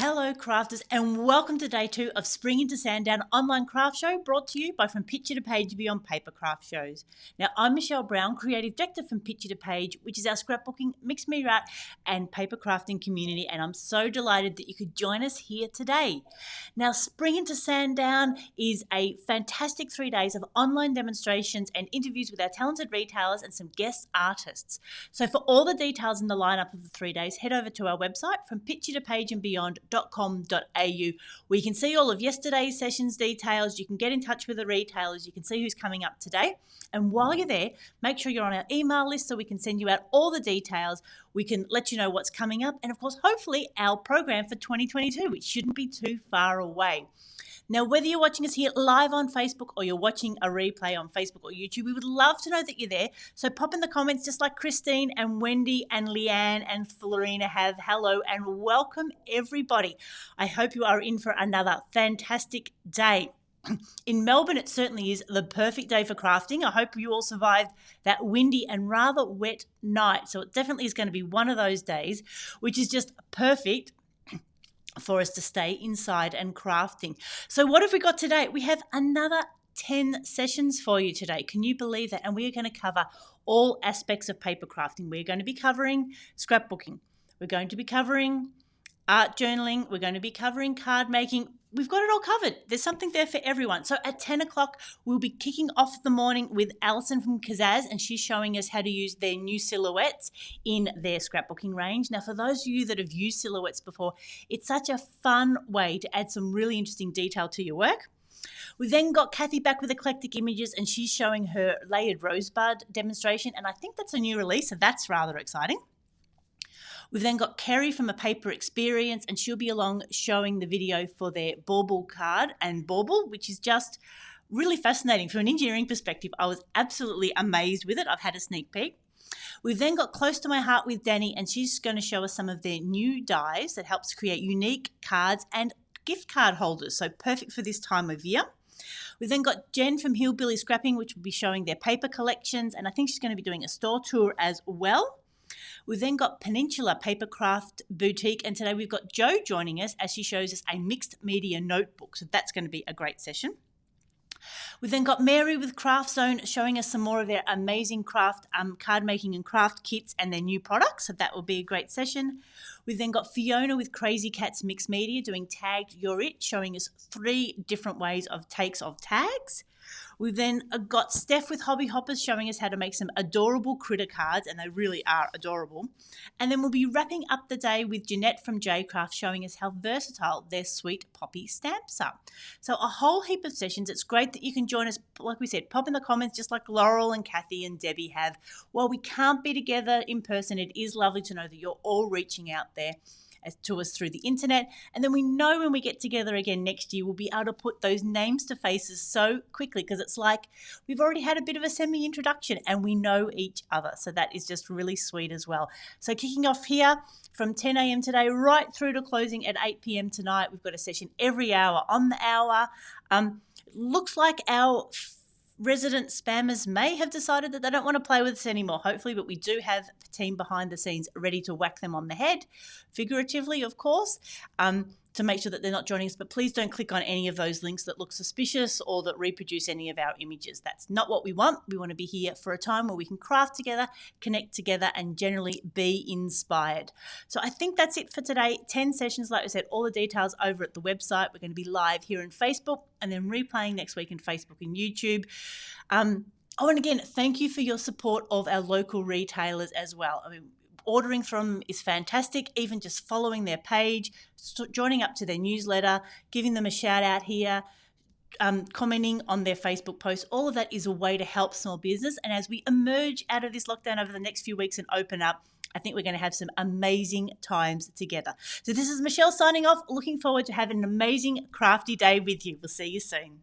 Hello crafters and welcome to day 2 of Spring into Sandown Online Craft Show, brought to you by From Picture to Page Beyond Papercraft Shows. Now I'm Michelle Brown, Creative Director from Picture to Page, which is our scrapbooking, mixed media art and paper crafting community, and I'm so delighted that you could join us here today. Now Spring into Sandown is a fantastic 3 days of online demonstrations and interviews with our talented retailers and some guest artists. So for all the details in the lineup of the 3 days, head over to our website, From Picture to Page and Beyond .com.au, where you can see all of yesterday's sessions details. You can get in touch with the retailers. You can see who's coming up today. And while you're there, make sure you're on our email list so we can send you out all the details. We can let you know what's coming up. And of course, hopefully our program for 2022, which shouldn't be too far away. Now, whether you're watching us here live on Facebook or you're watching a replay on Facebook or YouTube, we would love to know that you're there. So pop in the comments just like Christine and Wendy and Leanne and Florina have. Hello and welcome everybody. I hope you are in for another fantastic day. In Melbourne, it certainly is the perfect day for crafting. I hope you all survived that windy and rather wet night. So it definitely is going to be one of those days, which is just perfect for us to stay inside and crafting. So what have we got today? We have another 10 sessions for you today. Can you believe that? And we are going to cover all aspects of paper crafting. We're going to be covering scrapbooking. We're going to be covering art journaling. We're going to be covering card making. We've got it all covered. There's something there for everyone. So at 10 o'clock, we'll be kicking off the morning with Alison from Kazaz, and she's showing us how to use their new silhouettes in their scrapbooking range. Now, for those of you that have used silhouettes before, it's such a fun way to add some really interesting detail to your work. We then got Kathy back with Eclectic Images, and she's showing her layered rosebud demonstration, and I think that's a new release, so that's rather exciting. We've then got Kerry from A Paper Experience, and she'll be along showing the video for their bauble card and bauble, which is just really fascinating. From an engineering perspective, I was absolutely amazed with it. I've had a sneak peek. We've then got Close to My Heart with Danny, and she's going to show us some of their new dies that helps create unique cards and gift card holders, so perfect for this time of year. We've then got Jen from Hillbilly Scrapping, which will be showing their paper collections, and I think she's going to be doing a store tour as well. We've then got Peninsula Papercraft Boutique, and today we've got Jo joining us as she shows us a mixed media notebook, so that's going to be a great session. We've then got Mary with Craft Zone showing us some more of their amazing craft card making and craft kits and their new products, so that will be a great session. We've then got Fiona with Crazy Cats Mixed Media doing Tagged You're It, showing us 3 different ways of takes of tags. We've then got Steph with Hobby Hoppers showing us how to make some adorable critter cards, and they really are adorable. And then we'll be wrapping up the day with Jeanette from J-Craft showing us how versatile their Sweet Poppy stamps are. So a whole heap of sessions. It's great that you can join us. Like we said, pop in the comments just like Laurel and Kathy and Debbie have. While we can't be together in person, it is lovely to know that you're all reaching out there to us through the internet, and then we know when we get together again next year we'll be able to put those names to faces so quickly, because it's like we've already had a bit of a semi-introduction and we know each other, so that is just really sweet as well. So kicking off here from 10 a.m. today right through to closing at 8 p.m. tonight. We've got a session every hour on the hour. Looks like our resident spammers may have decided that they don't want to play with us anymore, hopefully, but we do have a team behind the scenes ready to whack them on the head, figuratively, of course, to make sure that they're not joining us. But please don't click on any of those links that look suspicious or that reproduce any of our images. That's not what we want. We want to be here for a time where we can craft together, connect together, and generally be inspired. So I think that's it for today. 10 sessions, like I said, all the details over at the website. We're going to be live here in Facebook and then replaying next week in Facebook and YouTube. Oh, and again, thank you for your support of our local retailers as well. I mean, ordering from them is fantastic, even just following their page, joining up to their newsletter, giving them a shout out here, commenting on their Facebook posts. All of that is a way to help small business. And as we emerge out of this lockdown over the next few weeks and open up, I think we're going to have some amazing times together. So this is Michelle signing off, looking forward to having an amazing crafty day with you. We'll see you soon.